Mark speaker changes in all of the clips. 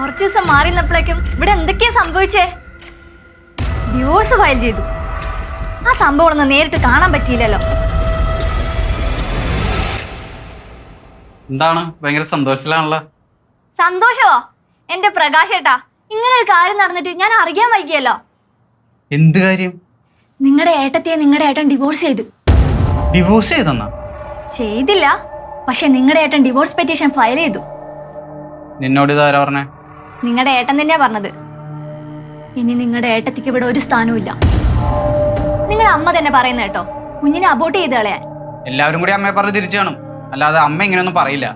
Speaker 1: കുറച്ചു ദിവസം മാറി നിന്നപ്പോഴേക്കും ഇവിടെ എന്തൊക്കെയാ സംഭവിച്ചേ? ഡിവോഴ്സ് ഫയൽ ചെയ്തു. ആ സംഭവം ഒന്നും നേരിട്ട് കാണാൻ പറ്റിയില്ലല്ലോ.
Speaker 2: എന്താണ് ഭയങ്കര സന്തോഷത്തിലാണല്ലോ?
Speaker 1: സന്തോഷമോ? എന്റെ പ്രകാശേട്ടാ, ഇങ്ങനെ ഒരു കാര്യം നടന്നിട്ട് ഞാൻ അറിയാൻ വൈകിയല്ലോ.
Speaker 2: എന്ത് കാര്യം?
Speaker 1: നിങ്ങളുടെ ഏട്ടത്തെ നിങ്ങളുടെ ഏട്ടൻ ഡിവോഴ്സ് ചെയ്തു.
Speaker 2: ഡിവോഴ്സ് ചെയ്തെന്നാ?
Speaker 1: ചെയ്തില്ല, പക്ഷെ നിങ്ങളുടെ ഏട്ടൻ ഡിവോഴ്സ് പെറ്റീഷൻ ഫയൽ ചെയ്തു.
Speaker 2: നിന്നോട് ഇതാരാ പറഞ്ഞേ?
Speaker 1: നിങ്ങളുടെ ഏട്ടൻ തന്നെയാ പറഞ്ഞത്. ഇനി നിങ്ങളുടെ ഏട്ടത്തിക്ക് ഇവിടെ ഒരു സ്ഥാനവും ഇല്ല. നിങ്ങളുടെ അമ്മ തന്നെ പറയുന്ന കേട്ടോ, കുഞ്ഞിനെ അബോർട്ട് ചെയ്ത് കളയാൻ.
Speaker 2: എല്ലാവരും കൂടി അമ്മയെ പറഞ്ഞ് തിരിച്ചു കാണും, അല്ലാതെ അമ്മ ഇങ്ങനെയൊന്നും പറയില്ല.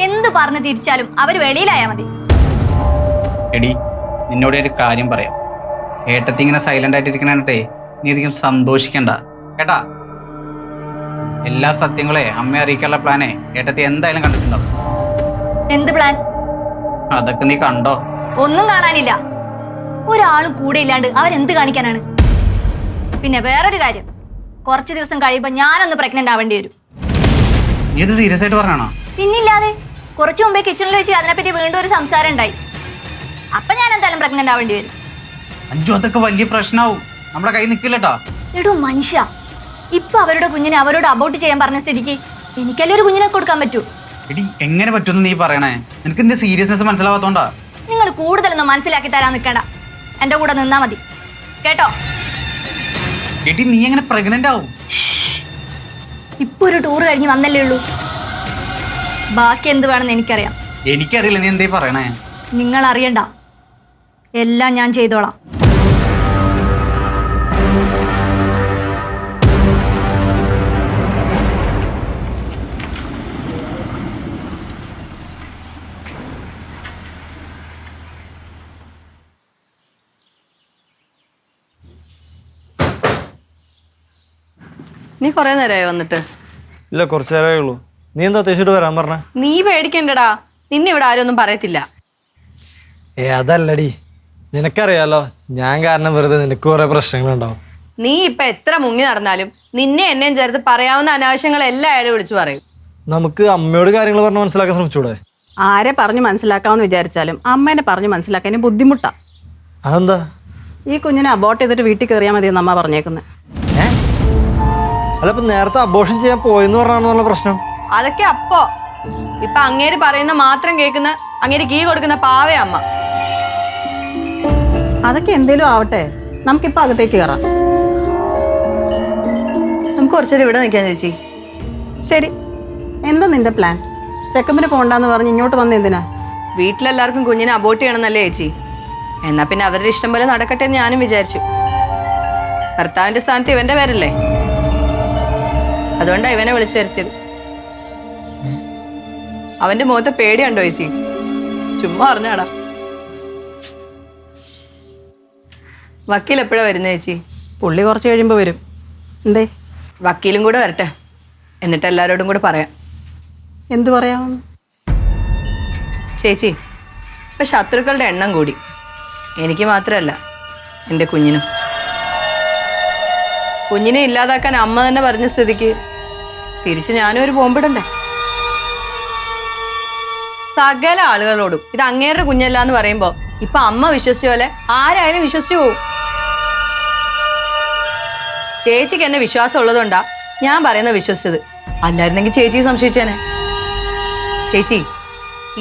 Speaker 1: എന്ത് പറഞ്ഞ് തിരിച്ചാലും അവര് വെളിയിലായാ മതി.
Speaker 2: എടി, നിന്നോട് ഒരു കാര്യം പറയാം. ഏട്ടത്തി ഇങ്ങനെ സൈലന്റ് ആയിട്ടിരിക്കണേ നീ അധികം സന്തോഷിക്കണ്ട കേട്ടാ. എല്ലാ സത്യങ്ങളെ അമ്മയെ അറിയിക്കാനുള്ള പ്ലാനെ ഏട്ടത്തി എന്തായാലും കണ്ടിട്ടുണ്ടാവും.
Speaker 1: എന്ത് പ്ലാൻ?
Speaker 2: അതൊക്കെ നീ കണ്ടോ?
Speaker 1: ഒന്നും കാണാനില്ല. ഒരാളും കൂടെ ഇല്ലാണ്ട് അവരെന്ത് കാണിക്കാനാണ്? പിന്നെ വേറൊരു കാര്യം, കുറച്ചു ദിവസം കഴിയുമ്പോ ഞാനൊന്ന് പ്രഗ്നന്റ് ആവേണ്ടി വരും.
Speaker 2: നീ ഇത് സീരിയസ് ആയിട്ട് പറഞ്ഞാണോ?
Speaker 1: പിന്നില്ലാതെ. കുറച്ചു മുമ്പേ കിച്ചണിൽ വെച്ച് അതിനെപ്പറ്റി വീണ്ടും ഒരു സംസാരം ഉണ്ടായി. അപ്പൊ ഞാൻ എന്തായാലും പ്രഗ്നന്റ് ആവേണ്ടി വരും.
Speaker 2: അഞ്ചു, അതൊക്കെ വലിയ പ്രശ്നമാവും. നമ്മുടെ കൈ നിൽക്കില്ലട്ടാ.
Speaker 1: എടോ മനുഷ്യ, ഇപ്പൊ അവരുടെ കുഞ്ഞിനെ അവരോട് അബോർട്ട് ചെയ്യാൻ പറഞ്ഞ സ്ഥിതിക്ക് എനിക്കല്ലേ ഒരു കുഞ്ഞിനെ കൊടുക്കാൻ പറ്റൂ?
Speaker 2: എടി, എങ്ങനെ പറ്റുമെന്ന് നീ പറയണേ? നിനക്ക് ഇതിന്റെ സീരിയസ്നെസ് മനസ്സിലാവാത്തോണ്ടാ.
Speaker 1: നിങ്ങൾ കൂടുതലൊന്നും മനസ്സിലാക്കി തരാൻ നിൽക്കണ്ട, എന്റെ കൂടെ നിന്നാ മതി കേട്ടോ.
Speaker 2: എടി, നീ എങ്ങനെ പ്രഗ്നന്റ് ആവും?
Speaker 1: ഇപ്പൊ ഒരു ടൂർ കഴിഞ്ഞ് വന്നല്ലേ ഉള്ളൂ. ബാക്കി എന്ത് വേണമെന്ന് എനിക്കറിയാം.
Speaker 2: എനിക്കറിയില്ല നീ എന്തേ പറയണേ.
Speaker 1: നിങ്ങൾ അറിയണ്ട, എല്ലാം ഞാൻ ചെയ്തോളാം.
Speaker 3: നീ കൊറേ നേരമായി വന്നിട്ട്?
Speaker 4: ഇല്ല, കുറച്ചു നേരമേ ഉള്ളൂ. നീ എന്താ അത്യാവശ്യമായിട്ട് വരാൻ പറഞ്ഞ?
Speaker 3: നീ പേടിക്കണ്ടടാ, നിന്നെ ഇവിടെ ആരും ഒന്നും പറയത്തില്ല.
Speaker 4: അതല്ലടി, നിനക്കറിയാലോ ഞാൻ കാരണം വെറുതെ നിനക്ക് കുറെ പ്രശ്നങ്ങളുണ്ടാവും.
Speaker 3: നീ ഇപ്പൊ എത്ര മുങ്ങി നടന്നാലും നിന്നെ എന്നെയും ചേർത്ത് പറയാവുന്ന അനാവശ്യങ്ങളെല്ലാം അയാൾ വിളിച്ചു പറയും.
Speaker 4: നമുക്ക് അമ്മയോട് കാര്യങ്ങൾ പറഞ്ഞ് മനസ്സിലാക്കാൻ ശ്രമിച്ചൂടെ?
Speaker 5: ആരെ പറഞ്ഞു മനസ്സിലാക്കാമെന്ന് വിചാരിച്ചാലും അമ്മേനെ പറഞ്ഞു മനസ്സിലാക്കാൻ ബുദ്ധിമുട്ടാ.
Speaker 4: അതെന്താ?
Speaker 5: ഈ കുഞ്ഞിനെ അബോർട്ട് ചെയ്തിട്ട് വീട്ടിൽ കയറിയാൽ മതിയെന്ന് അമ്മ പറഞ്ഞേക്കുന്നത്.
Speaker 4: അല്ല, ഇപ്പൊ നേരത്തെ അബോർഷൻ ചെയ്യാൻ പോയെന്ന് പറഞ്ഞാണെന്നുള്ള പ്രശ്നം.
Speaker 3: അതൊക്കെ അപ്പോ ഇപ്പൊ അങ്ങേര് പറയുന്ന മാത്രം കേൾക്കുന്ന, അങ്ങേര് കീ കൊടുക്കുന്ന പാവേ അമ്മ.
Speaker 5: അതൊക്കെ എന്തേലും ആവട്ടെ, നമുക്കിപ്പോ അകത്തേക്ക് കയറാം.
Speaker 3: നമുക്ക് കുറച്ചേരം ഇവിടെ നിൽക്കാൻ ചേച്ചി.
Speaker 5: ശരി, എന്താ നിന്റെ പ്ലാൻ? ചെക്കപ്പിന് പോണ്ടെന്ന് പറഞ്ഞ് ഇങ്ങോട്ട് വന്ന് എന്തിനാ?
Speaker 3: വീട്ടിലെല്ലാവർക്കും കുഞ്ഞിനെ അബോർട്ട് ചെയ്യണമെന്നല്ലേ ചേച്ചി? എന്നാ പിന്നെ അവരുടെ ഇഷ്ടം പോലെ നടക്കട്ടെ എന്ന് ഞാനും വിചാരിച്ചു. ഭർത്താവിന്റെ സ്ഥാനത്ത് ഇവന്റെ പേരല്ലേ, അതുകൊണ്ടാ ഇവനെ വിളിച്ചു വരുത്തിയത്. അവന്റെ മുഖത്തെ പേടിയുണ്ടോ ചേച്ചി? ചുമ്മാ പറഞ്ഞാടാ. വക്കീൽ എപ്പോഴാ വരുന്നത് ചേച്ചി?
Speaker 5: പുള്ളി കുറച്ച് കഴിയുമ്പോ വരും. എന്തേ?
Speaker 3: വക്കീലും കൂടെ വരട്ടെ, എന്നിട്ട് എല്ലാവരോടും കൂടെ പറയാം.
Speaker 5: എന്തു പറയാമെന്ന്?
Speaker 3: ചേച്ചി, ഇപ്പൊ ശത്രുക്കളുടെ എണ്ണം കൂടി. എനിക്ക് മാത്രമല്ല, എൻ്റെ കുഞ്ഞിനും. കുഞ്ഞിനെ ഇല്ലാതാക്കാൻ അമ്മ തന്നെ പറഞ്ഞ സ്ഥിതിക്ക് തിരിച്ച് ഞാനും ഒരു ബോംബിടണ്ടേ? സകല ആളുകളോടും ഇത് അങ്ങേരുടെ കുഞ്ഞല്ല എന്ന് പറയുമ്പോ ഇപ്പൊ അമ്മ വിശ്വസിച്ച പോലെ ആരായാലും വിശ്വസിച്ചു പോവും. ചേച്ചിക്ക് എന്നെ വിശ്വാസം ഉള്ളതുകൊണ്ടാ ഞാൻ പറയുന്നത് വിശ്വസിച്ചത്. അല്ലായിരുന്നെങ്കിൽ ചേച്ചി സംശയിച്ചേനെ. ചേച്ചി,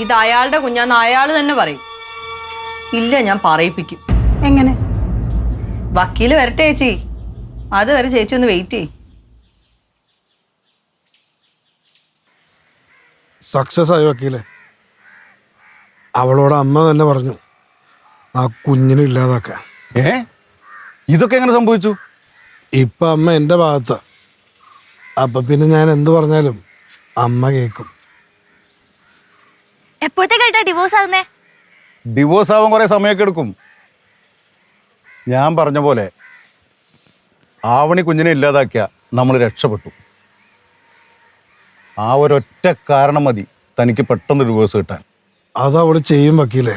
Speaker 3: ഇത് അയാളുടെ കുഞ്ഞാന്ന് അയാൾ തന്നെ പറയും. ഇല്ല, ഞാൻ പറയിപ്പിക്കും.
Speaker 5: എങ്ങനെ?
Speaker 3: വക്കീല് വരട്ടെ ചേച്ചി, അതുവരെ ചേച്ചി ഒന്ന് വെയിറ്റ് ചെയ്യും.
Speaker 6: സക്സസ് ആയി വക്കീലെ. അവളോട് അമ്മ തന്നെ പറഞ്ഞു ആ കുഞ്ഞിനെ ഇല്ലാതാക്കാൻ.
Speaker 7: ഇതൊക്കെ എങ്ങനെ സംഭവിച്ചു?
Speaker 6: ഇപ്പൊ അമ്മ എൻ്റെ ഭാഗത്താ. അപ്പൊ പിന്നെ ഞാൻ എന്ത് പറഞ്ഞാലും അമ്മ കേൾക്കും.
Speaker 1: എപ്പോഴത്തേക്കായിട്ടാ ഡിവോഴ്സ് ആകുന്നേ?
Speaker 7: ഡിവോഴ്സ് ആവാൻ കുറെ സമയമൊക്കെ എടുക്കും. ഞാൻ പറഞ്ഞ പോലെ ആവണി കുഞ്ഞിനെ ഇല്ലാതാക്കിയ നമ്മൾ രക്ഷപ്പെട്ടു. ആ ഒരൊറ്റ കാരണം മതി തനിക്ക് പെട്ടെന്ന് ഡിവോഴ്സ് കിട്ടാൻ.
Speaker 6: അതവള് ചെയ്യും വക്കീലെ.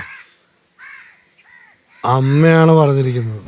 Speaker 6: അമ്മയാണ് പറഞ്ഞിരിക്കുന്നത്.